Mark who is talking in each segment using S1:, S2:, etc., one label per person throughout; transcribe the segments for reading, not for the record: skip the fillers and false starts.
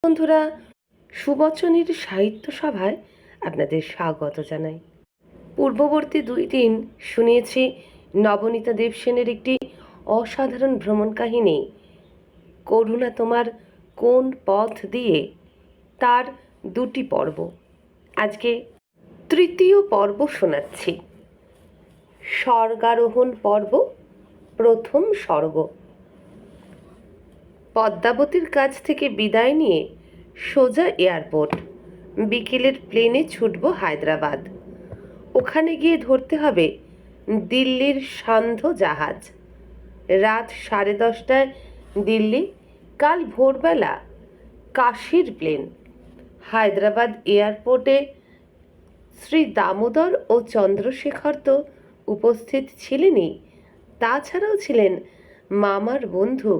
S1: বন্ধুরা, সুবচনের সাহিত্য সভায় আপনাদের স্বাগত জানাই। পূর্ববর্তী 2 দিন শুনিয়েছি নবনীতা দেবসেনের একটি অসাধারণ ভ্রমণ কাহিনী, করুণা তোমার কোন পথ দিয়ে, তার 2টি পর্ব। আজকে 3য় পর্ব শোনাচ্ছি। স্বর্গারোহণ পর্ব, প্রথম স্বর্গ। পদ্মাবতীর কাছ থেকে বিদায় নিয়ে সোজা এয়ারপোর্ট। বিকেলের প্লেনে ছুটব হায়দ্রাবাদ। ওখানে গিয়ে ধরতে হবে দিল্লির সান্ধ্য জাহাজ। রাত 10:30টায় দিল্লি, কাল ভোরবেলা কাশীর প্লেন। হায়দ্রাবাদ এয়ারপোর্টে শ্রী দামোদর ও চন্দ্রশেখর তো উপস্থিত ছিলেনই, তাছাড়াও ছিলেন মামার বন্ধু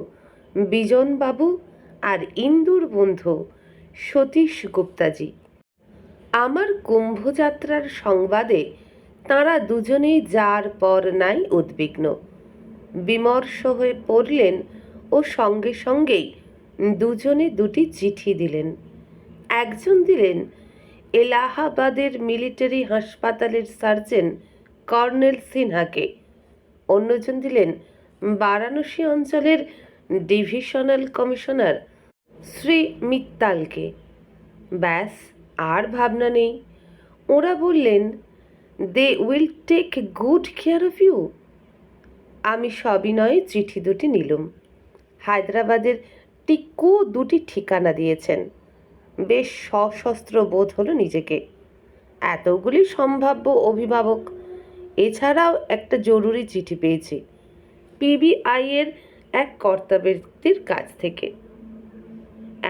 S1: বিজনবাবু আর ইন্দুর বন্ধু সতীশ গুপ্তাজি। আমার কুম্ভযাত্রার সংবাদে তাঁরা দুজনেই যার পর নাই উদ্বিগ্ন। বিমর্ষ হয়ে পড়লেন ও সঙ্গে সঙ্গেই দুজনে 2টি চিঠি দিলেন। একজন দিলেন এলাহাবাদের মিলিটারি হাসপাতালের সার্জন কর্নেল সিনহাকে, অন্যজন দিলেন বারাণসী অঞ্চলের ডিভিশনাল কমিশনার শ্রী মিত্তালকে। ব্যাস, আর ভাবনা নেই। ওরা বললেন, they will take good care of you. আমি সবিনয়ে চিঠি 2টি নিলুম। হায়দ্রাবাদের টিক্কু 2টি ঠিকানা দিয়েছেন। বেশ সশস্ত্র বোধ হলো নিজেকে। এতগুলি সম্ভাব্য অভিভাবক, এছাড়াও একটা জরুরি চিঠি পেয়েছি পিবিআই এর এক কর্তাব্যক্তির কাছ থেকে।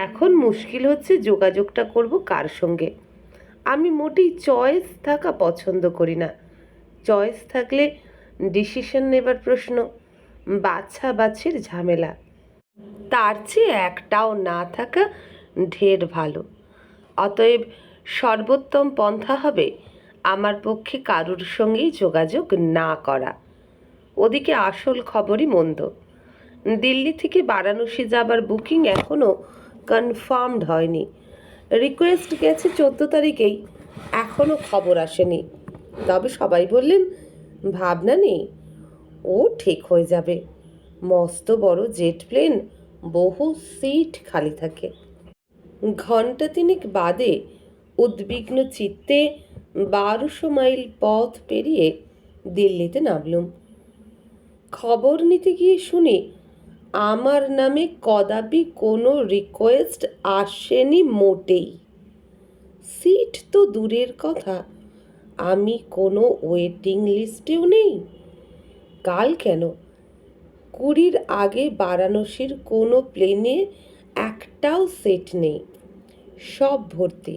S1: এখন মুশকিল হচ্ছে যোগাযোগটা করব কার সঙ্গে। আমি মোটেই চয়েস থাকা পছন্দ করি না। চয়েস থাকলে ডিসিশন নেবার প্রশ্ন, বাছাবাছির ঝামেলা। তার চেয়ে একটাও না থাকা ঢের ভালো। অতএব সর্বোত্তম পন্থা হবে আমার পক্ষে কারুর সঙ্গেই যোগাযোগ না করা। ওদিকে আসল খবরই মন্দ। দিল্লি থেকে বারাণসী যাবার বুকিং এখনও কনফার্মড হয়নি। রিকোয়েস্ট গেছে 14 তারিখেই, এখনও খবর আসেনি। তবে সবাই বললেন ভাবনা নেই, ও ঠিক হয়ে যাবে। মস্ত বড় জেট প্লেন, বহু সিট খালি থাকে। ঘণ্টা 3 বাদে উদ্বিগ্ন চিত্তে 1200 মাইল পথ পেরিয়ে দিল্লিতে নামলুম। খবর নিতে গিয়ে শুনি আমার নামে কদাপি কোনো রিকোয়েস্ট আসেনি মোটেই। সিট তো দূরের কথা, আমি কোনো ওয়েটিং লিস্টেও নেই। কাল কেন, 20 আগে বারাণসীর কোনো প্লেনে একটাও সেট নেই, সব ভর্তি।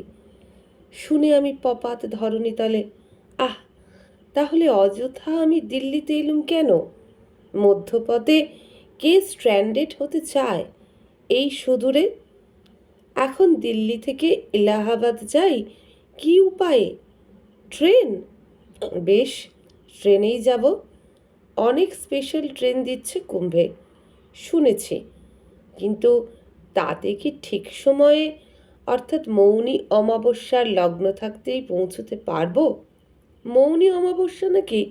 S1: শুনে আমি পপাত ধরণীতলে। তাহলে অযথা আমি দিল্লিতে এলুম কেন? মধ্যপথে কে স্ট্র্যান্ডেড হতে চায় এই সুদূরে? এখন দিল্লি থেকে এলাহাবাদ যাই কি উপায়ে? ট্রেন? বেশ, ট্রেনেই যাব। অনেক স্পেশাল ট্রেন দিচ্ছে কুম্ভে শুনেছি, কিন্তু তাতে কি ঠিক সময়ে, অর্থাৎ মৌনী অমাবস্যার লগ্ন থাকতেই পৌঁছতে পারবো? মৌনী অমাবস্যা নাকি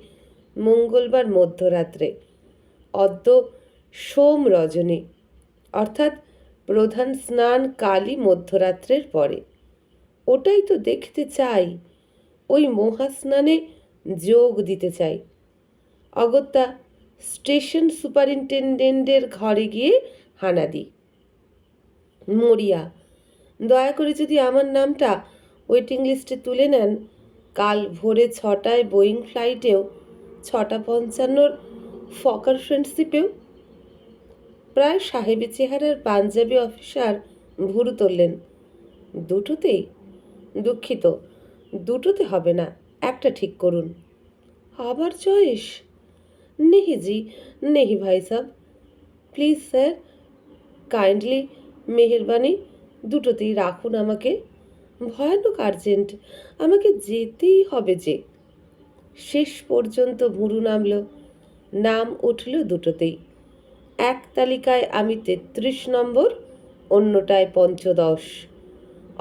S1: মঙ্গলবার মধ্যরাত্রে, অদ্য সোম রজনী, অর্থাৎ প্রধান স্নান কালই মধ্যরাত্রের পরে। ওটাই তো দেখতে চাই, ওই মহাস্নানে যোগ দিতে চাই। অগত্যা স্টেশন সুপারিনটেন্ডেন্টের ঘরে গিয়ে হানা দিই। মরিয়া, দয়া করে যদি আমার নামটা ওয়েটিং লিস্টে তুলে নেন, কাল ভোরে 6টায় বোয়িং ফ্লাইটেও, 6:55 ফকার ফ্রেন্ডশিপেও। প্রায় সাহেবি চেহারার পাঞ্জাবি অফিসার ভুরু তুললেন। 2টোতেই? দুঃখিত, 2টোতে হবে না, একটা ঠিক করুন। আবার চয়েস? নেহি জি, নেহি ভাই সাব, প্লিজ স্যার, কাইন্ডলি, মেহেরবানি, 2টোতেই রাখুন আমাকে। ভয়ানক আর্জেন্ট, আমাকে যেতেই হবে যে। শেষ পর্যন্ত ভুরু নামল, নাম উঠল 2টোতেই। এক তালিকায় আমি 33 নম্বর, অন্যটায় পঞ্চদশ,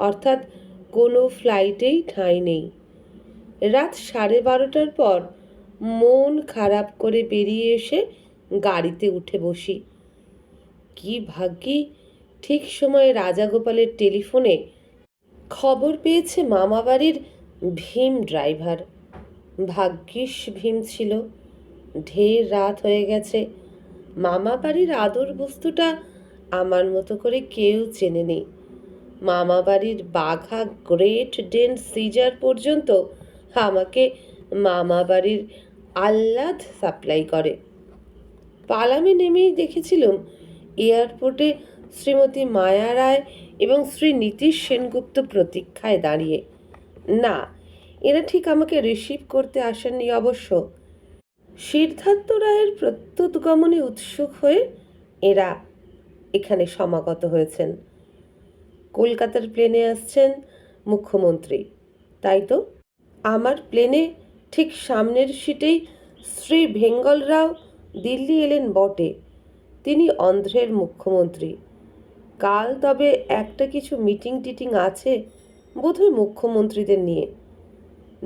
S1: অর্থাৎ কোনো ফ্লাইটেই ঠাঁই নেই। রাত 12:30টার পর মন খারাপ করে বেরিয়ে এসে গাড়িতে উঠে বসি। কি ভাগ্যি ঠিক সময়ে রাজাগোপালের টেলিফোনে খবর পেয়েছে মামাবাড়ির ভীম ড্রাইভার। ভাগ্যিস ভীম ছিল। ঢের রাত হয়ে গেছে। মামাবাড়ির আদর বস্তুটা আমার মতো করে কেউ চেনেনি। মামাবাড়ির বাঘা গ্রেট ডেন সিজার পর্যন্ত আমাকে মামাবাড়ির আহ্লাদ সাপ্লাই করে। পালামে নেমেই দেখেছিলাম এয়ারপোর্টে শ্রীমতী মায়া রায় এবং শ্রী নীতিশ সেনগুপ্ত প্রতীক্ষায় দাঁড়িয়ে। না, এরা ঠিক আমাকে রিসিভ করতে আসেননি অবশ্য। সিদ্ধার্থ রায়ের প্রত্যুৎগমনে উৎসুক হয়ে এরা এখানে সমাগত হয়েছেন। কলকাতার প্লেনে আসছেন মুখ্যমন্ত্রী, তাই তো? আমার প্লেনে ঠিক সামনের সিটেই শ্রী ভেঙ্গল রাও দিল্লি এলেন বটে। তিনি অন্ধ্রের মুখ্যমন্ত্রী। কাল তবে একটা কিছু মিটিং টিটিং আছে বোধহয় মুখ্যমন্ত্রীদের নিয়ে।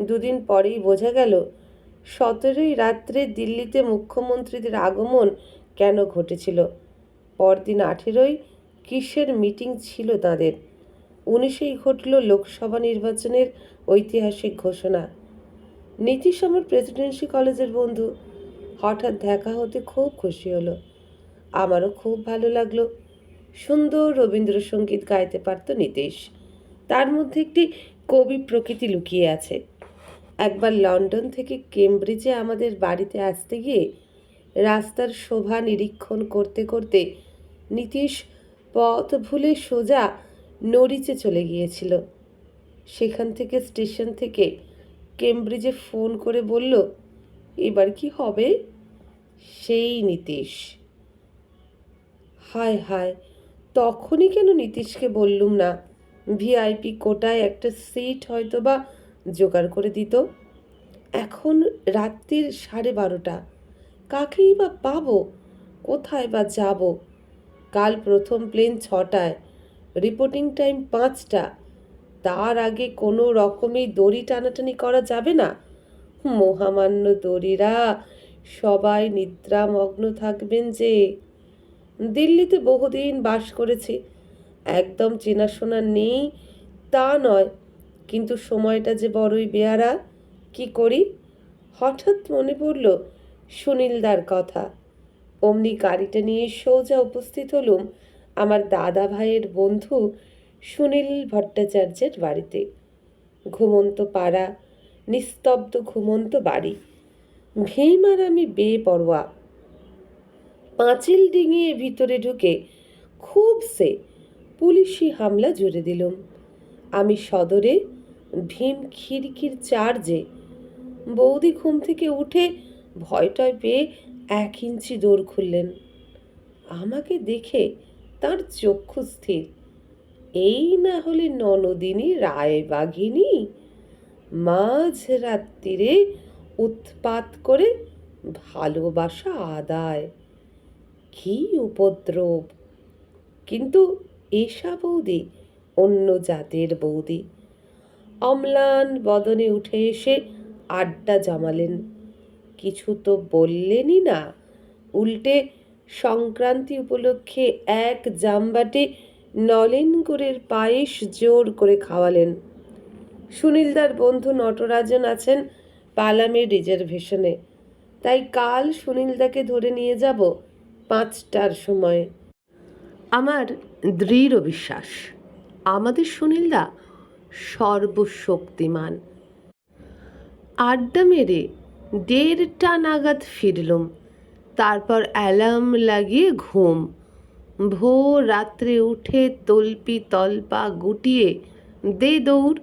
S1: দুদিন পরেই বোঝা গেল 17ই রাত্রে দিল্লিতে মুখ্যমন্ত্রীদের আগমন কেন ঘটেছিল। পরদিন 18ই কিসের মিটিং ছিল তাদের। 19এই ঘটল লোকসভা নির্বাচনের ঐতিহাসিক ঘোষণা। নীতিশ আমার প্রেসিডেন্সি কলেজের বন্ধু। হঠাৎ দেখা হতে খুব খুশি হলো। আমারও খুব ভালো লাগলো। সুন্দর রবীন্দ্রসঙ্গীত গাইতে পারত নীতিশ। তার মধ্যে একটি কবি প্রকৃতি লুকিয়ে আছে। একবার লন্ডন থেকে কেমব্রিজে আমাদের বাড়িতে আসতে গিয়ে রাস্তার শোভা নিরীক্ষণ করতে করতে নীতিশ পথ ভুলে সোজা নরিচে চলে গিয়েছিল। সেখান থেকে স্টেশন থেকে কেমব্রিজে ফোন করে বলল, এবার কি হবে? সেই নীতিশ। হায় হায়, তখনই কেন নীতিশকে বললুম না ভিআইপি কোটায় একটা সিট হয়তো বা জোগাড় করে দিত। এখন রাত্রির 12:30, কাকেই বা পাবো, কোথায় বা যাব? কাল প্রথম প্লেন 6টায়, রিপোর্টিং টাইম 5টা। তার আগে কোনো রকমেই দড়ি টানাটানি করা যাবে না। মহামান্য দড়িরা সবাই নিদ্রামগ্ন থাকবেন যে। দিল্লিতে বহুদিন বাস করেছি, একদম চেনাশোনা নেই তা নয়, কিন্তু সময়টা যে বড়ই বেয়ারা। কি করি? হঠাৎ মনে পড়ল সুনীলদার কথা। অমনি গাড়িটা নিয়ে সোজা উপস্থিত হলুম আমার দাদা ভাইয়ের বন্ধু সুনীল ভট্টাচার্যের বাড়িতে। ঘুমন্ত পাড়া, নিস্তব্ধ ঘুমন্ত বাড়ি। ভীম আর আমি বেপরোয়া পাঁচিল ডিঙিয়ে ভিতরে ঢুকে খুব সে পুলিশি হামলা জুড়ে দিলুম। আমি সদরে, ভীম খিড়কির চার্জে। বৌদি ঘুম থেকে উঠে ভয়টয় পেয়ে 1 ইঞ্চি দৌড় খুললেন। আমাকে দেখে তার চক্ষু স্থির। এই না হলে ননদিনী রায়বাঘিনী মাঝ রাত্রিরে উৎপাত করে ভালোবাসা আদায়। কি উপদ্রব! কিন্তু এসা বৌদি অন্য জাতের বৌদি। অম্লান বদনে উঠে এসে আড্ডা জমালেন। কিছু তো বললেনই না, উল্টে সংক্রান্তি উপলক্ষে 1 জামবাটি নলেন গুড়ের পায়েস জোর করে খাওয়ালেন। সুনীলদার বন্ধু নটরাজন আছেন পালামের রিজার্ভেশনে, তাই কাল সুনীলদাকে ধরে নিয়ে যাব 5টার সময়। আমার দৃঢ় বিশ্বাস আমাদের সুনীলদা সর্বশক্তিমান। আড্ডা মেরে 1:30 নাগাদ ফিরলুম। তারপর অ্যালার্ম লাগিয়ে ঘুম। ভোর রাত্রে উঠে তল্পি তল্পা গুটিয়ে দে দৌড়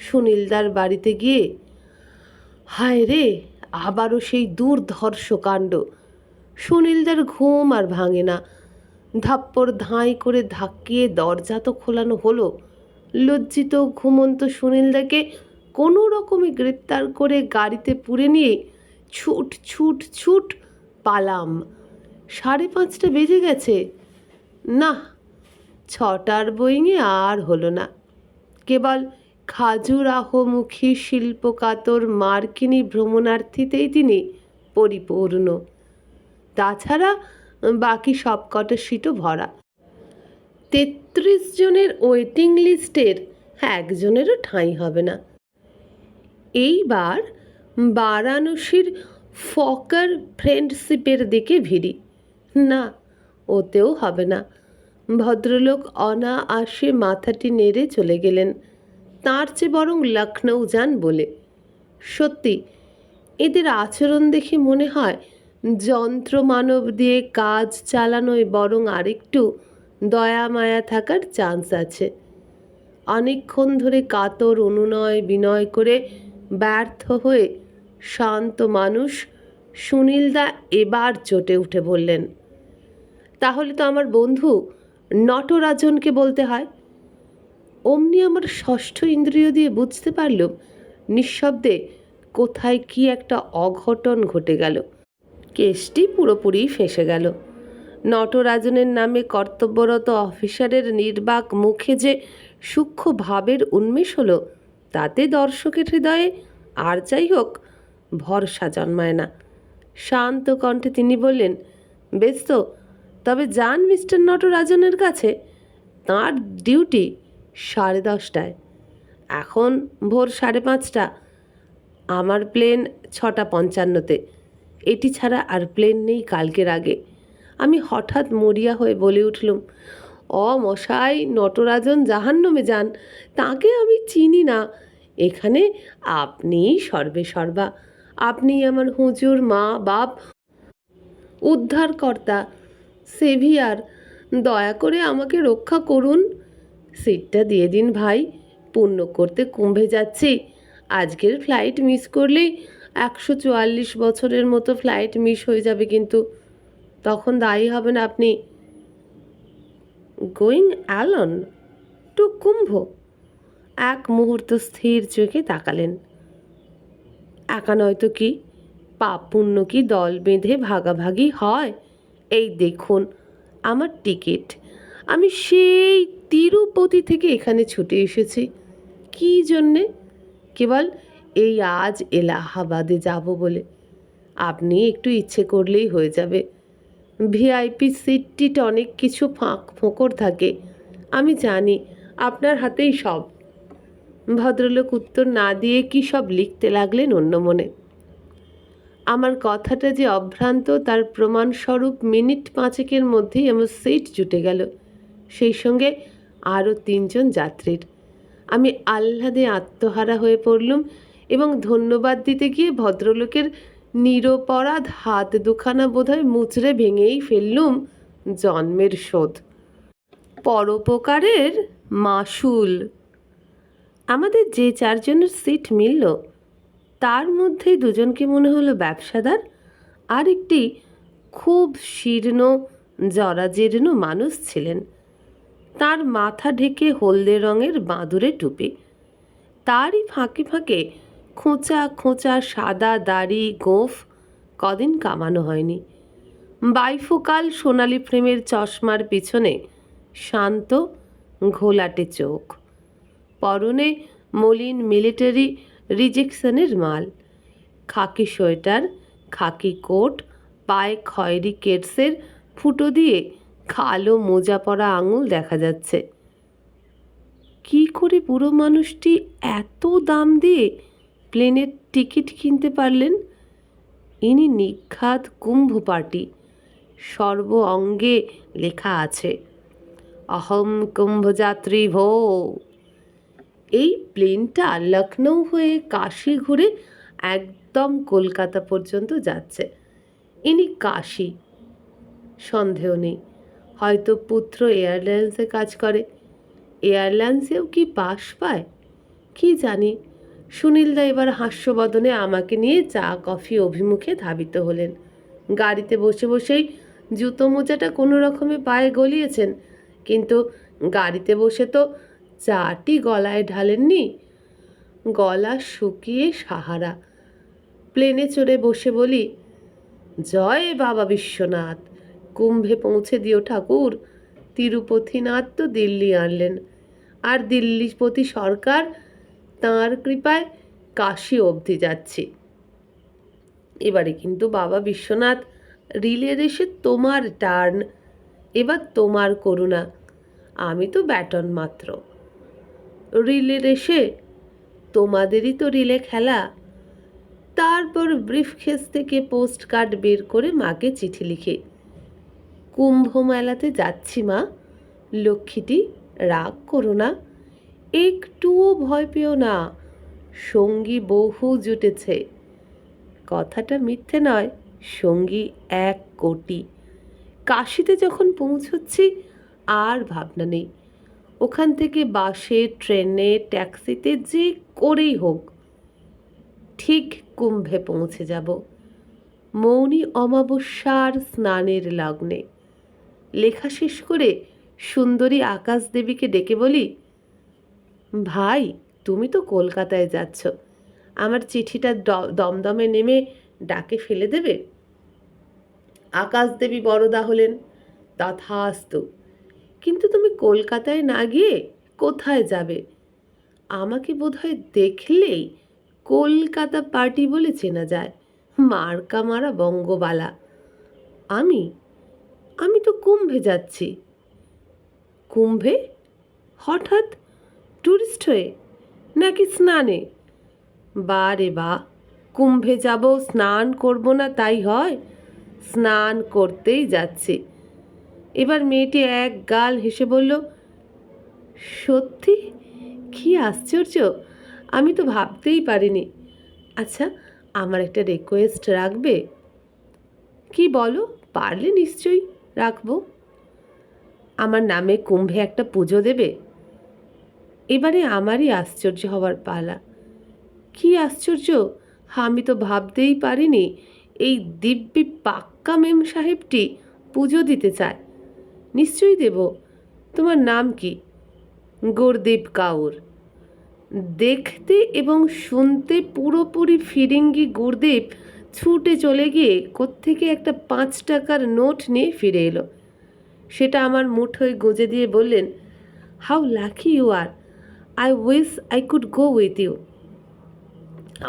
S1: সুনীলদার বাড়িতে গিয়ে। হায় রে, আবারও সেই দুর্ধর্ষ কাণ্ড। সুনীলদার ঘুম আর ভাঙে না। ধাপ্পড় ধাঁই করে ধাক্কিয়ে দরজা তো খোলানো হলো। লজ্জিত ঘুমন্ত সুনীলদাকে কোনো রকমে গ্রেপ্তার করে গাড়িতে পুরে নিয়ে ছুট ছুট ছুট পালাম। 5:30 বেজে গেছে। না, 6টার বোয়িংয়ে আর হলো না। কেবল খাজুরাহোমুখী শিল্পকাতর মার্কিনী ভ্রমণার্থীতেই তিনি পরিপূর্ণ। তাছাড়া বাকি সবকটা সিটও ভরা। 33 জনের ওয়েটিং লিস্টের একজনেরও ঠাঁই হবে না। এইবার বারাণসীর ফকার ফ্রেন্ডশিপের দিকে ভিড়ি। না, ওতেও হবে না। ভদ্রলোক অনায়াসে মাথাটি নেড়ে চলে গেলেন। তার চেয়ে বরং লখনৌ যান বলে। সত্যি এদের আচরণ দেখে মনে হয় যন্ত্রমানব দিয়ে কাজ চালানোয় বরং আরেকটু দয়া মায়া থাকার চান্স আছে। অনেকক্ষণ ধরে কাতর অনুনয় বিনয় করে ব্যর্থ হয়ে শান্ত মানুষ সুনীলদা এবার চটে উঠে বললেন, তাহলে তো আমার বন্ধু নটরাজনকে বলতে হয়। অমনি আমার ষষ্ঠ ইন্দ্রিয় দিয়ে বুঝতে পারলুম নিঃশব্দে কোথায় কি একটা অঘটন ঘটে গেল। কেসটি পুরোপুরি ফেঁসে গেল। নটরাজনের নামে কর্তব্যরত অফিসারের নির্বাক মুখে যে সূক্ষ্ম ভাবের উন্মেষ হলো, তাতে দর্শকের হৃদয়ে আর যাই হোক ভরসা জন্মায় না। শান্ত কণ্ঠে তিনি বললেন, বেশ তো, তবে যান মিস্টার নটরাজনের কাছে। তাঁর ডিউটি 10:30টায়, এখন ভোর 5:30। আমার প্লেন 6:55-তে। এটি ছাড়া আর প্লেন নেই কালকের আগে। আমি হঠাৎ মরিয়া হয়ে বলে উঠলুম, মশাই, নটরাজন জাহান্নামে যান, তাকে আমি চিনি না। এখানে আপনিই সর্বে সর্বা। আপনিই আমার হুজুর, মা বাপ, উদ্ধারকর্তা, সেভিয়ার। দয়া করে আমাকে রক্ষা করুন। সিটটা দিয়ে দিন ভাই, পুণ্য করতে কুম্ভে যাচ্ছি। আজকের ফ্লাইট মিস করলেই 144 বছরের মতো ফ্লাইট মিস হয়ে যাবে, কিন্তু তখন দায়ী হবেন আপনি। গোয়িং অ্যালন টু কুম্ভ? এক মুহূর্ত স্থির চোখে তাকালেন। একা নয়তো কি, পাপ পুণ্য কি দল বেঁধে ভাগাভাগি হয়? এই দেখুন আমার টিকিট। আমি সেই তিরুপতি থেকে এখানে ছুটে এসেছি। কী জন্যে? কেবল এই আজ এলাহাবাদে যাব বলে। আপনি একটু ইচ্ছে করলেই হয়ে যাবে। ভিআইপি সিট অনেক কিছু ফাঁক ফোকর থাকে, আমি জানি। আপনার হাতেই সব। ভদ্রলোক উত্তর না দিয়ে কী সব লিখতে লাগলেন অন্য মনে। আমার কথাটা যে অভ্রান্ত তার প্রমাণস্বরূপ মিনিট 5-এর মধ্যেই আমার সিট জুটে গেল, সেই সঙ্গে আরও 3 জন যাত্রীর। আমি আহ্লাদে আত্মহারা হয়ে পড়লুম এবং ধন্যবাদ দিতে গিয়ে ভদ্রলোকের নিরপরাধ হাত দুখানা বোধহয় মুচড়ে ভেঙেই ফেললুম। জন্মের শোধ, পরোপকারের মাসুল। আমাদের যে 4 জনের সিট মিলল, তার মধ্যেই 2 জনকে মনে হলো ব্যবসাদার, আর একটি খুব শীর্ণ জরাজীর্ণ মানুষ ছিলেন। তার মাথা ঢেকে হলদে রঙের বাঁদুরে টুপি, তারই ফাঁকে ফাঁকে খোঁচা খোঁচা সাদা দাড়ি, গোঁফ কদিন কামানো হয়নি। বাইফোকাল সোনালি ফ্রেমের চশমার পিছনে শান্ত ঘোলাটে চোখ। পরনে মলিন মিলিটারি রিজেকশনের মাল, খাকি সোয়েটার, খাকি কোট, পায়ে খয়েরি কেটসের ফুটো দিয়ে কালো মোজা পরা আঙুল দেখা যাচ্ছে। কি করে বুড়ো মানুষটি এত দাম দিয়ে প্লেনের টিকিট কিনতে পারলেন? ইনি নিখাত কুম্ভ পার্টি। সর্ব অঙ্গে লেখা আছে, অহম কুম্ভযাত্রী ভো। এই প্লেনটা লখনৌ হয়ে কাশি ঘুরে একদম কলকাতা পর্যন্ত যাচ্ছে। ইনি কাশি, সন্দেহ নেই। হয়তো পুত্র এয়ারলাইন্সে কাজ করে। এয়ারলাইন্সেও কি পাস পায় কি জানি। সুনীলদা এবার হাস্যবদনে আমাকে নিয়ে চা কফি অভিমুখে ধাবিত হলেন। গাড়িতে বসে বসেই জুতো মোজাটা কোনো রকমে পায়ে গলিয়েছেন, কিন্তু গাড়িতে বসে তো চাটি গলায় ঢালেননি। গলা শুকিয়ে সাহারা। প্লেনে চড়ে বসে বলি, জয় বাবা বিশ্বনাথ, কুম্ভে পৌঁছে দিও ঠাকুর। তিরুপতিনাথ তো দিল্লি আনলেন, আর দিল্লিপতি সরকার তাঁর কৃপায় কাশী অবধি যাচ্ছি। এবারে কিন্তু বাবা বিশ্বনাথ রিলে রেসে তোমার টার্ন, এবার তোমার করুণা, আমি তো ব্যাটন মাত্র। রিলে রেসে তোমাদেরই তো রিলে খেলা। তারপর ব্রিফকেস থেকে পোস্ট কার্ড বের করে মাকে চিঠি লিখে, কুম্ভ মেলাতে যাচ্ছি মা, লক্ষ্মীটি রাগ করো না, একটুও ভয় পেও না, সঙ্গী বহু জুটেছে। কথাটা মিথ্যে নয়, সঙ্গী 1 কোটি। কাশীতে যখন পৌঁছচ্ছি আর ভাবনা নেই, ওখান থেকে বাসে, ট্রেনে, ট্যাক্সিতে যে করেই হোক ঠিক কুম্ভে পৌঁছে যাব। মৌনী অমাবস্যার স্নানের লগ্নে। লেখা শেষ করে সুন্দরী আকাশ দেবীকে ডেকে বলি, ভাই তুমি তো কলকাতায় যাচ্ছ, আমার চিঠিটা দমদমে নেমে ডাকে ফেলে দেবে। আকাশ দেবী বরদা হলেন, তথাস্তু, কিন্তু তুমি কলকাতায় না গিয়ে কোথায় যাবে? আমাকে বোধহয় দেখলেই কলকাতা পার্টি বলে চেনা যায়, মার্কা মারা বঙ্গবালা। আমি আমি তো কুম্ভে যাচ্ছি। কুম্ভে? হঠাৎ ট্যুরিস্ট হয়ে নাকি স্নানে? বা রে বা, কুম্ভে যাব, স্নান করব না তাই হয়? স্নান করতেই যাচ্ছি। এবার মেয়েটি এক গাল হেসে বলল, সত্যি? কি আশ্চর্য, আমি তো ভাবতেই পারিনি। আচ্ছা, আমার একটা রিকোয়েস্ট রাখবে? কি বলো, পারলে নিশ্চয়ই রাখবো। আমার নামে কুম্ভে একটা পুজো দেবে। এবারে আমারই আশ্চর্য হওয়ার পালা। কি আশ্চর্য, আমি তো ভাবতেই পারিনি এই দিব্যি পাক্কা মেম সাহেবটি পুজো দিতে চায়। নিশ্চয়ই দেব। তোমার নাম কি? গুরদীপ কাউর। দেখতে এবং শুনতে পুরোপুরি ফিরিঙ্গি গুরদীপ ছুটে চলে গিয়ে কোত্থেকে একটা 5 টাকার নোট নিয়ে ফিরে এলো। সেটা আমার মুঠোয় গুঁজে দিয়ে বললেন, how lucky you are, I wish I could go with you.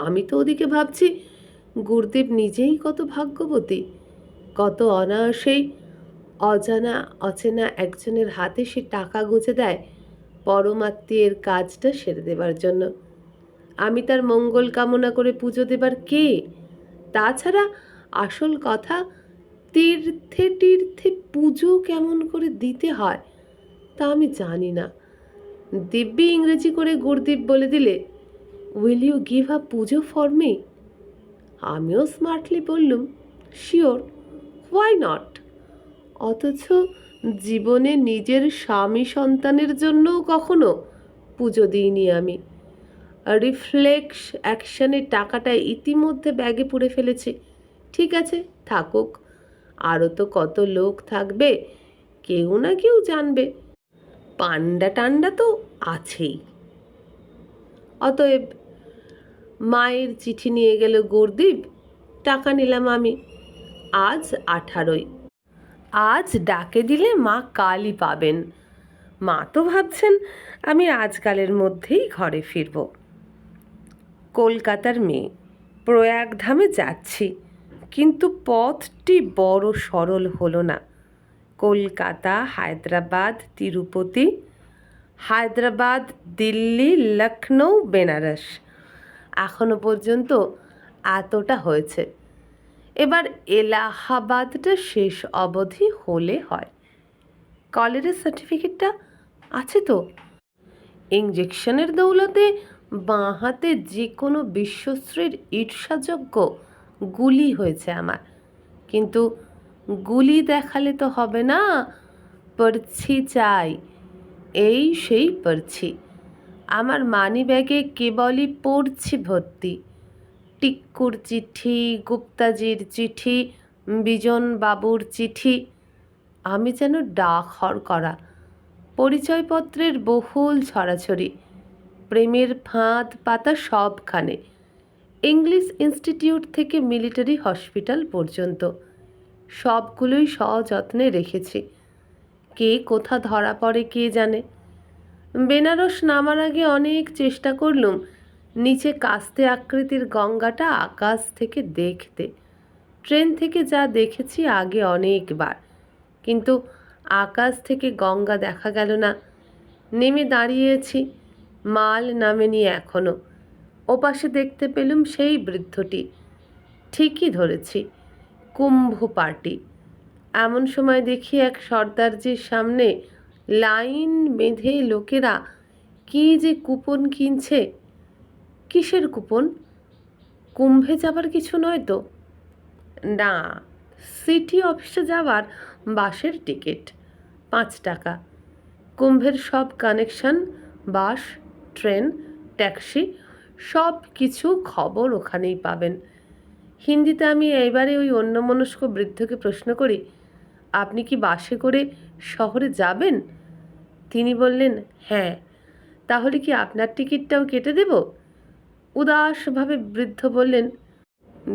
S1: আমি তো ওদিকে ভাবছি গুরদীপ নিজেই কত ভাগ্যবতী, কত অনায়াসেই অজানা অচেনা একজনের হাতে সে টাকা গুঁজে দেয় পরমাত্মীয়ের কাজটা সেরে দেবার জন্য। আমি তার মঙ্গল কামনা করে পুজো দেবার কে? তাছাড়া আসল কথা, তীর্থে তীর্থে পুজো কেমন করে দিতে হয় তা আমি জানি না। দিব্যি ইংরেজি করে গুরদীপ বলে দিলে, will you give a Puja for me? আমিও স্মার্টলি বললুম, শিওর, হোয়াই নট। অথচ জীবনে নিজের স্বামী সন্তানের জন্যও কখনো পুজো দিইনি আমি। রিফ্লেক্স অ্যাকশানে টাকাটা ইতিমধ্যে ব্যাগে পুরে ফেলেছি। ঠিক আছে, থাকুক, আরও তো কত লোক থাকবে, কেউ না কেউ জানবে। পান্ডা টান্ডা তো আছেই। অতএব মায়ের চিঠি নিয়ে গেল গুরদীপ, টাকা নিলাম আমি। আজ 18। আজ ডাকে দিলে মা কালই পাবেন। মা তো ভাবছেন আমি আজকালের মধ্যেই ঘরে ফিরব। কলকাতার মেয়ে, প্রয়াগধামে যাচ্ছি, কিন্তু পথটি বড় সরল হলো না। কলকাতা, হায়দ্রাবাদ, তিরুপতি, হায়দ্রাবাদ, দিল্লি, লখনৌ, বেনারস, এখনো পর্যন্ত এতটা হয়েছে। এবার এলাহাবাদটা শেষ অবধি হলে হয়। কলেজের সার্টিফিকেটটা আছে তো? ইঞ্জেকশনের দৌলতে বাঁ হাতে যে কোনো বিশ্বশ্রীর ঈর্ষাযোগ্য গুলি হয়েছে আমার, কিন্তু গুলি দেখালে তো হবে না, পর্ছি চাই। এই সেই পর্ছি। আমার মানি ব্যাগে কেবলই পড়ছি ভর্তি। টিক্কুর চিঠি, গুপ্তাজির চিঠি, বিজন বাবুর চিঠি। আমি যেন ডাকঘর করা। পরিচয়পত্রের বহুল ছড়াছড়ি, প্রেমের ফাঁদ পাতা সবখানে, ইংলিশ ইনস্টিটিউট থেকে মিলিটারি হসপিটাল পর্যন্ত সবগুলোই সযত্নে রেখেছি। কে কোথা ধরা পড়ে কে জানে। বেনারস নামার আগে অনেক চেষ্টা করলুম নিচে কাস্তে আকৃতির গঙ্গাটা আকাশ থেকে দেখতে। ট্রেন থেকে যা দেখেছি আগে অনেকবার, কিন্তু আকাশ থেকে গঙ্গা দেখা গেল না। নেমে দাঁড়িয়েছি, মাল নামেনি এখনো। ওপাশে দেখতে পেলুম সেই বৃদ্ধটি। ঠিকই ধরেছি, কুম্ভ পার্টি। এমন সময় দেখি এক সর্দারজির সামনে লাইন বেঁধে লোকেরা কি যে কুপন কিনছে। কিসের কুপন? কুম্ভে যাবার কিছু নয় তো? না, সিটি অফিসে যাওয়ার বাসের টিকিট, 5 টাকা। কুম্ভের সব কানেকশন, বাস, ট্রেন, ট্যাক্সি, সব কিছু খবর ওখানেই পাবেন। হিন্দিতে আমি এইবারে ওই অন্যমনস্ক বৃদ্ধকে প্রশ্ন করি, আপনি কি বাসে করে শহরে যাবেন? তিনি বললেন, হ্যাঁ। তাহলে কি আপনার টিকিটটাও কেটে দেব? উদাসভাবে বৃদ্ধ বললেন,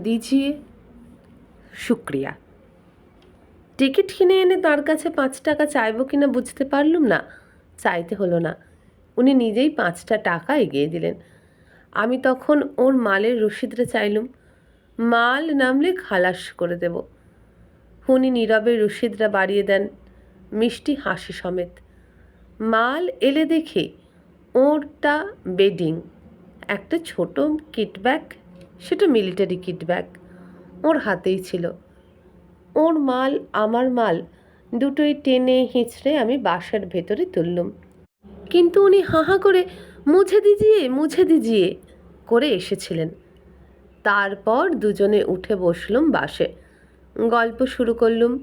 S1: দিজিয়ে। শুক্রিয়া। টিকিট কিনে এনে তার কাছে 5 টাকা চাইব কিনা বুঝতে পারলুম না। চাইতে হলো না, উনি নিজেই 5টা টাকা এগিয়ে দিলেন। আমি তখন ওর মালের রসিদটা চাইলুম। মাল নামলে খালাস করে দেব। উনি নীরবে রসিদটা বাড়িয়ে দেন, মিষ্টি হাসি সমেত। মাল এলে দেখি ওরটা বেডিং, একটা ছোট কিট ব্যাগ, সেটা মিলিটারি কিট ব্যাগ, ওর হাতেই ছিল। ওর মাল আমার মাল দুটোই টেনে হিঁচড়ে আমি বাসার ভেতরে তুললুম। কিন্তু উনি হাঁ করে মুঝে দিজিয়ে করে এসেছিলেন। তারপর দুজনে উঠে বসলুম বাসে, গল্প শুরু করলুম।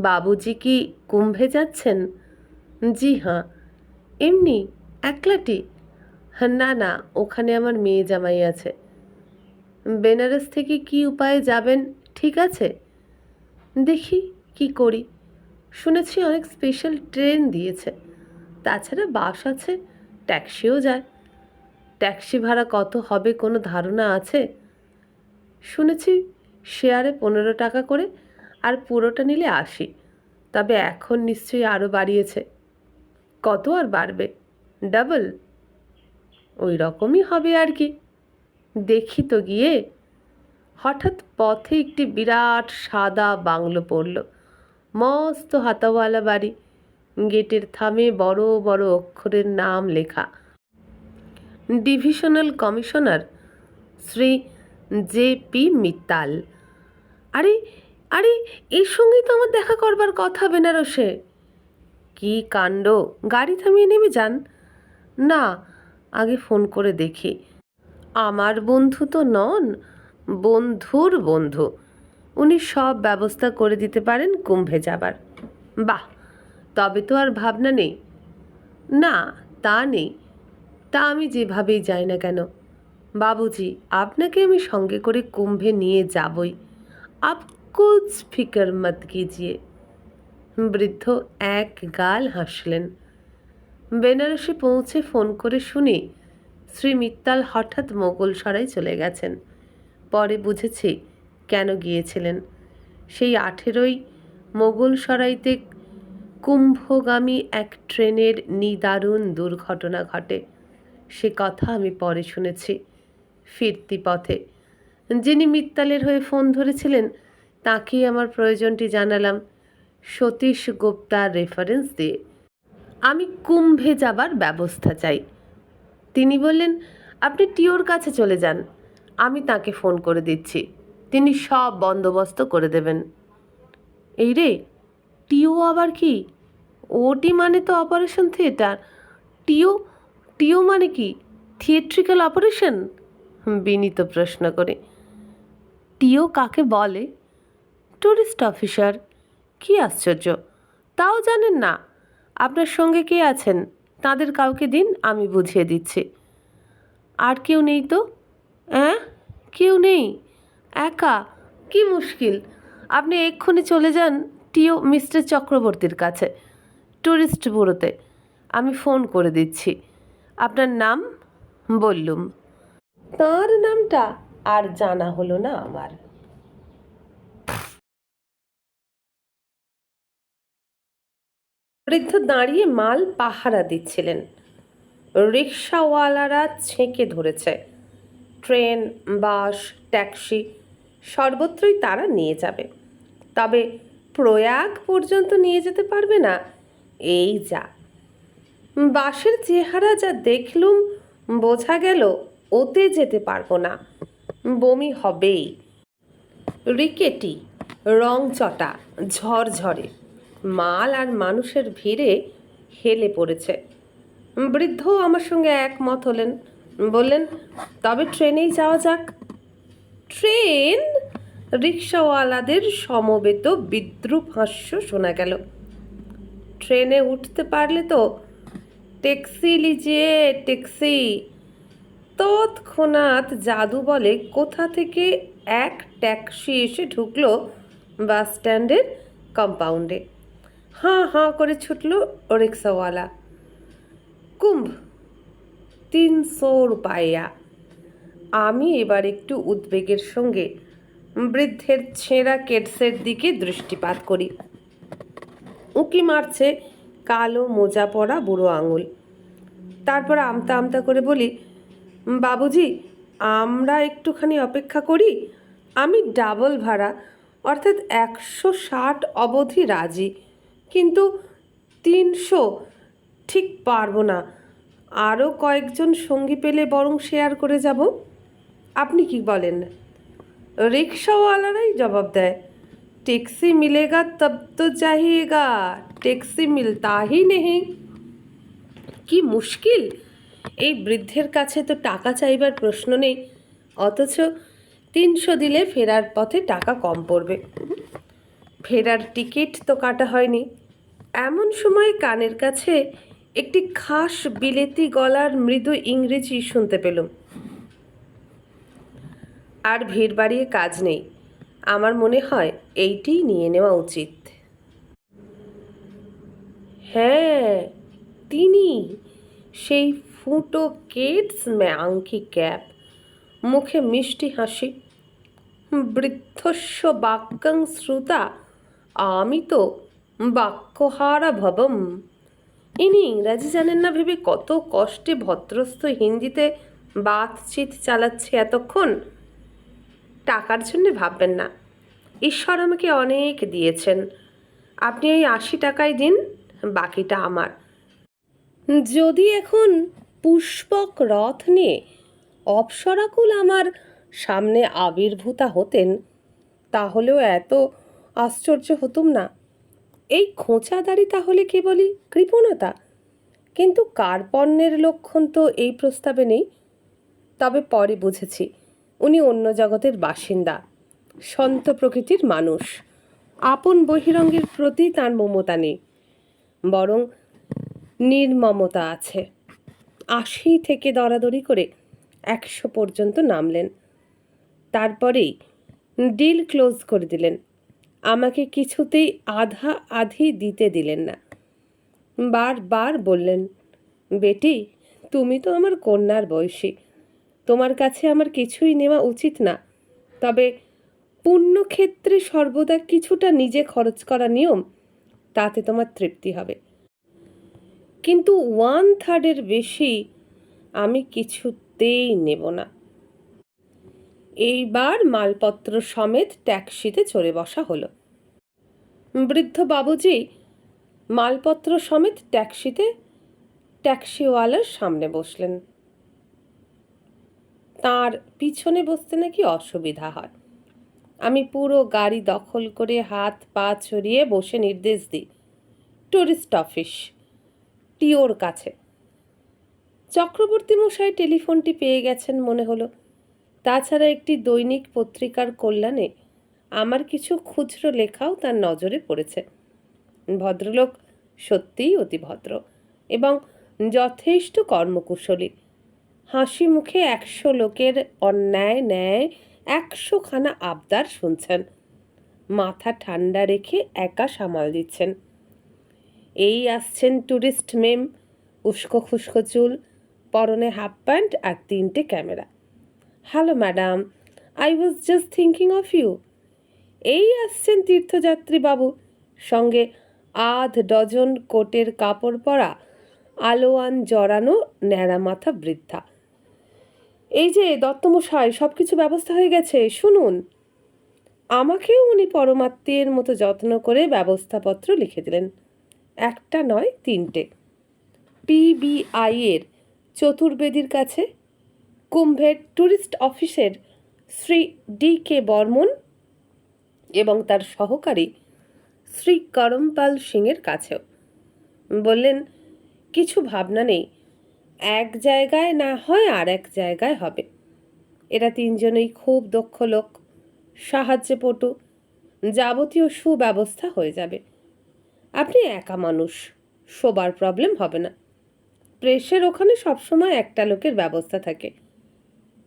S1: বাবুজি কি কুম্ভে যাচ্ছেন? জি হ্যাঁ। এমনি একলাটি? না না, ওখানে আমার মেয়ে জামাই আছে। বেনারস থেকে কি উপায়ে যাবেন ঠিক আছে? দেখি কি করি। শুনেছি অনেক স্পেশাল ট্রেন দিয়েছে, তাছাড়া বাস আছে, ট্যাক্সিও যায়। ট্যাক্সি ভাড়া কত হবে কোনো ধারণা আছে? শুনেছি শেয়ারে 15 টাকা করে, আর পুরোটা নিলে 80। তবে এখন নিশ্চয়ই আরও বাড়িয়েছে। কত আর বাড়বে? ডাবল? ওই রকমই হবে আর কি। দেখি তো গিয়ে। হঠাৎ পথে একটি বিরাট সাদা বাংলো পড়ল, মস্ত হাতাওয়ালা বাড়ি। গেটের থামে বড় বড় অক্ষরের নাম লেখা, divisional commissioner Shri JP. Mittal. আরে আরে, এর সঙ্গেই তো আমার দেখা করবার কথা বেনারসে। কি কাণ্ড! গাড়ি থামিয়ে নেমে যান। না, আগে ফোন করে দেখি। আমার বন্ধু তো নন, বন্ধুর বন্ধু। উনি সব ব্যবস্থা করে দিতে পারেন কুম্ভে যাবার। বাহ, তবে তো আর ভাবনা নেই। না, তা নেই। তা আমি যেভাবেই যাই না কেন, বাবুজি আপনাকে আমি সঙ্গে করে কুম্ভে নিয়ে যাবই। আপ কুছ ফিকর মত কিজিয়ে। বৃদ্ধ এক গাল হাসলেন। বেনারসে পৌঁছে ফোন করে শুনি শ্রী মিত্তাল হঠাৎ মোগলসরাই চলে গেছেন। পরে বুঝেছি কেন গিয়েছিলেন। সেই 18ই মোগলসরাইতে কুম্ভগামী এক ট্রেনের নিদারুণ দুর্ঘটনা ঘটে। সে কথা আমি পরে শুনেছি। ফিরতি পথে যিনি মিত্তালের হয়ে ফোন ধরেছিলেন তাকেই আমার প্রয়োজনটি জানালাম সতীশ গুপ্তার রেফারেন্স দিয়ে। আমি কুম্ভে যাবার ব্যবস্থা চাই। তিনি বললেন, আপনি টিওর কাছে চলে যান, আমি তাকে ফোন করে দিচ্ছি, তিনি সব বন্দোবস্ত করে দেবেন। এই রে, টিও আবার কি? ওটি মানে তো অপারেশন থিয়েটার। টিও টিও মানে কি? Theatrical operation? বিনীত প্রশ্ন করে। টিও কাকে বলে? Tourist officer. কি আশ্চর্য, তাও জানেন না? আপনার সঙ্গে কে আছেন? তাদের কাউকে দিন, আমি বুঝিয়ে দিচ্ছি। আর কেউ নেই তো? হ্যাঁ, কেউ নেই, একা। কি মুশকিল! আপনি এক্ষুনি চলে যান টিও মিস্টার চক্রবর্তীর কাছে, ট্যুরিস্ট ব্যুরোতে। আমি ফোন করে দিচ্ছি। আপনার নাম? বললুম। তাঁর নামটা আর জানা হলো না আমার। বৃদ্ধ দাঁড়িয়ে মাল পাহারা দিচ্ছিলেন। রিকশাওয়ালারা ছেঁকে ধরেছে। ট্রেন, বাস, ট্যাক্সি সর্বত্রই তারা নিয়ে যাবে, তবে প্রয়াগ পর্যন্ত নিয়ে যেতে পারবে না। এই যা বাসের চেহারা যা দেখলুম, বোঝা গেল ওতে যেতে পারবো না, বমি হবেই। রিকেটি, রংচটা, ঝরঝরে, মাল আর মানুষের ভিড়ে হেলে পড়েছে। বৃদ্ধ আমার সঙ্গে একমত হলেন, বললেন, তবে ট্রেনেই যাওয়া যাক। ট্রেন? রিকশাওয়ালাদের সমবেত বিদ্রূপ হাস্য শোনা গেল। ট্রেনে উঠতে পারলে তো ট্যাক্সি লিজিয়ে, ট্যাক্সি। তৎক্ষণাৎ জাদু বলে কোথা থেকে এক ট্যাক্সি এসে ঢুকলো বাস স্ট্যান্ডের কম্পাউন্ডে। হাঁ হাঁ করে ছুটল রিক্সাওয়ালা। কুম্ভ, 300 রুপাইয়া। আমি এবার একটু উদ্বেগের সঙ্গে বৃদ্ধের ছেঁড়া কেটসের দিকে দৃষ্টিপাত করি। উঁকি মারছে কালো মোজা পরা বুড়ো আঙুল। তারপর আমতা আমতা করে বলি, বাবুজি, আমরা একটুখানি অপেক্ষা করি। আমি ডাবল ভাড়া অর্থাৎ 160 অবধি রাজি, কিন্তু 300 ঠিক পারবো না। আরও কয়েকজন সঙ্গী পেলে বরং শেয়ার করে যাব। আপনি কি বলেন? রিক্সাওয়ালারাই জবাব দেয়, ট্যাক্সি মিলেগা তব তো চাহিয়েগা, ট্যাক্সি মিলতা হি নেই। কি মুশকিল! এই বৃদ্ধের কাছে তো টাকা চাইবার প্রশ্ন নেই, অথচ 300 দিলে ফেরার পথে টাকা কম পড়বে। ফেরার টিকিট তো কাটা হয়নি। এমন সময় কানের কাছে একটি খাস বিলেতি গলার মৃদু ইংরেজি শুনতে পেলুম। আর ভিড় বাড়িয়ে কাজ নেই, আমার মনে হয় এইটিই নিয়ে নেওয়া উচিত। হ্যাঁ, তিনি, সেই ফুটো কেটস ম্যাংকি ক্যাপ, মুখে মিষ্টি হাসি। বৃদ্ধস্য বাক্যং শ্রুতা, আমি তো বাক্যহারা ভবম। ইনি ইংরাজি জানেন না ভেবে কত কষ্টে ভদ্রস্থ হিন্দিতে বাতচিত চালাচ্ছে এতক্ষণ। টাকার জন্যে ভাববেন না, ঈশ্বর আমাকে অনেক দিয়েছেন। আপনি ওই 80 টাকায় দিন, বাকিটা আমার। যদি এখন পুষ্পক রথ নিয়ে অপ্সরাকুল আমার সামনে আবির্ভূতা হতেন, তাহলেও এত আশ্চর্য হতুম না। এই খোঁচাদারি তাহলে কেবলই কৃপণতা, কিন্তু কার্পণ্যের লক্ষণ তো এই প্রস্তাবে নেই। তবে পরে বুঝেছি, উনি অন্য জগতের বাসিন্দা, সন্ত প্রকৃতির মানুষ। আপন বহিরঙ্গের প্রতি তাঁর মমতা নেই, বরং নির্মমতা আছে। 80 থেকে দরাদরি করে 100 পর্যন্ত নামলেন। তারপরেই ডিল ক্লোজ করে দিলেন। আমাকে কিছুতেই আধা আধি দিতে দিলেন না। বারবার বললেন, বেটি, তুমি তো আমার কন্যার বয়সী, তোমার কাছে আমার কিছুই নেওয়া উচিত না। তবে পুণ্যক্ষেত্রে সর্বদা কিছুটা নিজে খরচ করা নিয়ম, তাতে তোমার তৃপ্তি হবে। কিন্তু 1/3 বেশি আমি কিছুতেই নেব না। এইবার মালপত্র সমেত ট্যাক্সিতে চড়ে বসা হলো। বৃদ্ধ বাবুজি মালপত্র সমেত ট্যাক্সিতে ট্যাক্সিওয়ালার সামনে বসলেন। তার পিছনে বসতে নাকি অসুবিধা হয়। আমি পুরো গাড়ি দখল করে হাত পা ছড়িয়ে বসে নির্দেশ দিই, টুরিস্ট অফিস, টিওর কাছে। চক্রবর্তী মশাই টেলিফোনটি পেয়ে গেছেন মনে হলো। তাছাড়া একটি দৈনিক পত্রিকার কল্যাণে আমার কিছু খুচরো লেখাও তার নজরে পড়েছে। ভদ্রলোক সত্যিই অতি ভদ্র এবং যথেষ্ট কর্মকুশলী। হাসি মুখে 100 লোকের অন্যায় ন্যায় 100 খানা আবদার শুনছেন, মাথা ঠান্ডা রেখে একা সামাল দিচ্ছেন। এই আসছেন ট্যুরিস্ট মেম, উস্কো খুস্কো চুল, পরনে হাফ প্যান্ট আর 3টে camera. Hello madam, I was just thinking of you. এই আসছেন তীর্থযাত্রী বাবু, সঙ্গে আধ ডজন কোটের কাপড় পরা আলোয়ান জড়ানো ন্যাড়া মাথা বৃদ্ধা। এই যে দত্তমশাই, সব কিছু ব্যবস্থা হয়ে গেছে, শুনুন। আমাকেও উনি পরমাত্মীয়ের মতো যত্ন করে ব্যবস্থাপত্র লিখে দিলেন। একটা নয়, 3টে। PBI এর চতুর্বেদীর কাছে, কুম্ভের ট্যুরিস্ট অফিসের শ্রী DK বর্মন এবং তার সহকারী শ্রী করমপাল সিংয়ের কাছেও। বললেন, কিছু ভাবনা নেই, এক জায়গায় না হয় আর এক জায়গায় হবে। এরা 3জনেই খুব দক্ষ লোক, সাহায্যে পটু, যাবতীয় সুব্যবস্থা হয়ে যাবে। আপনি একা মানুষ, শোবার প্রবলেম হবে না। প্রেসের ওখানে সবসময় একটা লোকের ব্যবস্থা থাকে।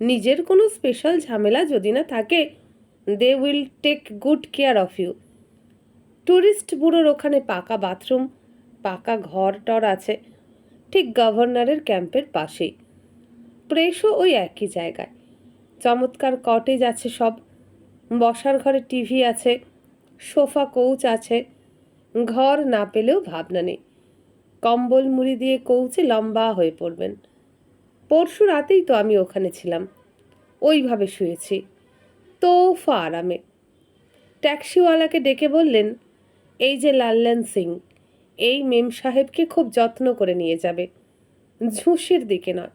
S1: নিজের কোনো স্পেশাল ঝামেলা যদি না থাকে, they will take good care of you. Tourist ব্যুরোর ওখানে পাকা বাথরুম, পাকা ঘর টর আছে, ঠিক গভর্নরের ক্যাম্পের পাশেই। প্রেসও ওই একই জায়গায়। চমৎকার কটেজ আছে সব, বসার ঘরে টিভি আছে, সোফা কৌচ আছে। ঘর না পেলেও ভাবনা নেই, কম্বল মুড়ি দিয়ে কৌচে লম্বা হয়ে পড়বেন। পরশু রাতেই তো আমি ওখানে ছিলাম, ওইভাবে শুয়েছি, তোফা আরামে। ট্যাক্সিওয়ালাকে ডেকে বললেন, এই যে লাল্লন সিং, এই মেম সাহেবকে খুব যত্ন করে নিয়ে যাবে। ঝুঁসির দিকে নয়,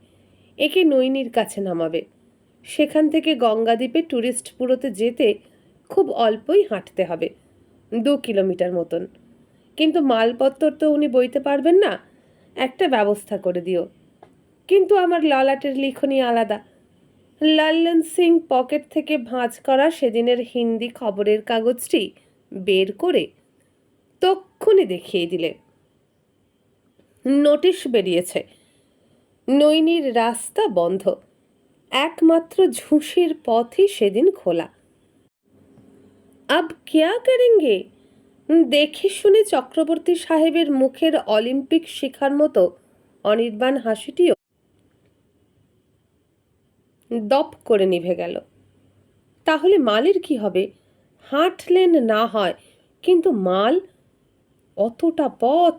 S1: একে নৈনির কাছে নামাবে। সেখান থেকে গঙ্গাদ্বীপে ট্যুরিস্ট ব্যুরোতে যেতে খুব অল্পই হাঁটতে হবে, 2 কিলোমিটার মতন। কিন্তু মালপত্র তো উনি বইতে পারবেন না, একটা ব্যবস্থা করে দিও। কিন্তু আমার ললাটের লিখনি আলাদা। লাল্লন সিং পকেট থেকে ভাঁজ করা সেদিনের হিন্দি খবরের কাগজটি বের করে তক্ষুনি দেখিয়ে দিলে। নোটিশ বেরিয়েছে, নৈনির রাস্তা বন্ধ, একমাত্র ঝুঁসির পথই সেদিন খোলা। আব ক্যা করেঙ্গে? দেখে শুনে চক্রবর্তী সাহেবের মুখের অলিম্পিক শিখার মতো অনির্বাণ হাসিটিও দপ করে নিভে গেল। তাহলে মালের কি হবে? হাঁটলেন না হয়, কিন্তু মাল অতটা পথ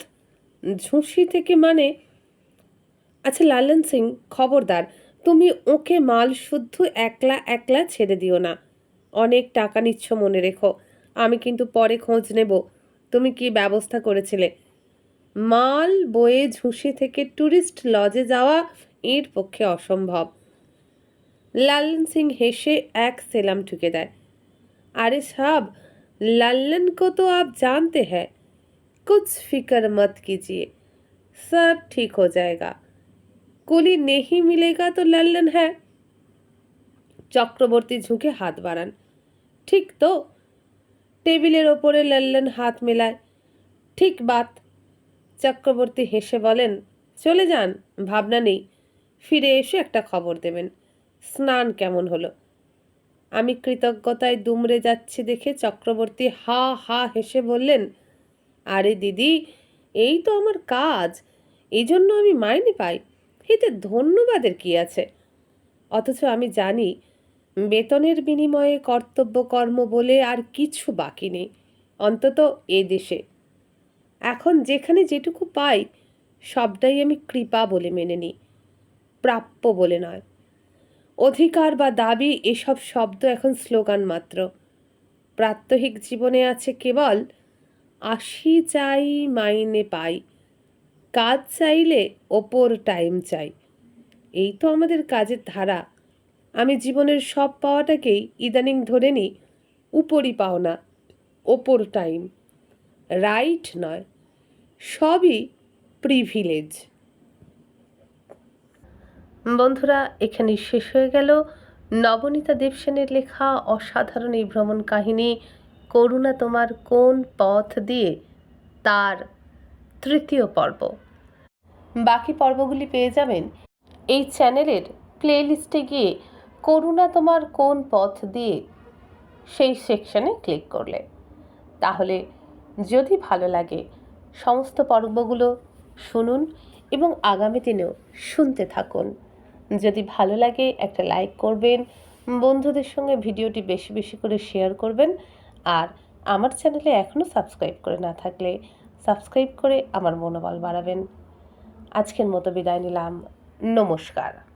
S1: ঝুঁসি থেকে, মানে। আচ্ছা লাল্লন সিং, খবরদার, তুমি ওকে মাল শুদ্ধ একলা একলা ছেড়ে দিও না। অনেক টাকা নিচ্ছ মনে রেখো, আমি কিন্তু পরে খোঁজ নেব তুমি কি ব্যবস্থা করেছিলে। মাল বয়ে ঝুঁসি থেকে ট্যুরিস্ট লজে যাওয়া এর পক্ষে অসম্ভব। লাল্লন সিং হেসে এক সেলাম ঠুকে দেয়। अरे साहब, लल्लन को तो आप जानते हैं, कुछ फिक्र मत कीजिए, सब ठीक हो जाएगा। कुली नहीं मिलेगा तो लल्लन है। চক্রবর্তী ঝুঁকে হাত বাড়ান। ঠিক তো? টেবিলের ওপরে লল্লন হাত মেলায়। ঠিক বাত। চক্রবর্তী হেসে বলেন, চলে যান, ভাবনা নেই, ফিরে এসে একটা খবর দেবেন স্নান কেমন হলো। আমি কৃতজ্ঞতায় দুমড়ে যাচ্ছি দেখে চক্রবর্তী হা হা হেসে বললেন, আরে দিদি, এই তো আমার কাজ, এই জন্য আমি মাইনে পাই, এতে ধন্যবাদের কি আছে। অথচ আমি জানি বেতনের বিনিময়ে কর্তব্য কর্ম বলে আর কিছু বাকি নেই, অন্তত এ দেশে। এখন যেখানে যেটুকু পাই সবটাই আমি কৃপা বলে মেনে নিই, প্রাপ্য বলে নয়। অধিকার বা দাবি এসব শব্দ এখন স্লোগান মাত্র। প্রাত্যহিক জীবনে আছে কেবল আসি চাই মাইনে পাই, কাজ চাইলে ওপর টাইম চাই। এই তো আমাদের কাজের ধারা। আমি জীবনের সব পাওয়াটাকেই ইদানিং ধরে নিই উপরি পাওনা, ওপর টাইম, রাইট নয়, সবই প্রিভিলেজ। বন্ধুরা, এখানেই শেষ হয়ে গেল নবনীতা দেবসেনের লেখা অসাধারণ এই ভ্রমণ কাহিনী করুণা তোমার কোন পথ দিয়ে, তার 3য় পর্ব। বাকি পর্বগুলি পেয়ে যাবেন এই চ্যানেলের প্লেলিস্টে গিয়ে করুণা তোমার কোন পথ দিয়ে সেই সেকশনে ক্লিক করলে। তাহলে যদি ভালো লাগে সমস্ত পর্বগুলো শুনুন এবং আগামী দিনেও শুনতে থাকুন। যদি ভালো লাগে একটা লাইক করবেন, বন্ধুদের সঙ্গে ভিডিওটি বেশি বেশি করে শেয়ার করবেন, আর আমার চ্যানেলে এখনও সাবস্ক্রাইব করে না থাকলে সাবস্ক্রাইব করে আমার মনোবল বাড়াবেন। আজকের মতো বিদায় নিলাম। নমস্কার।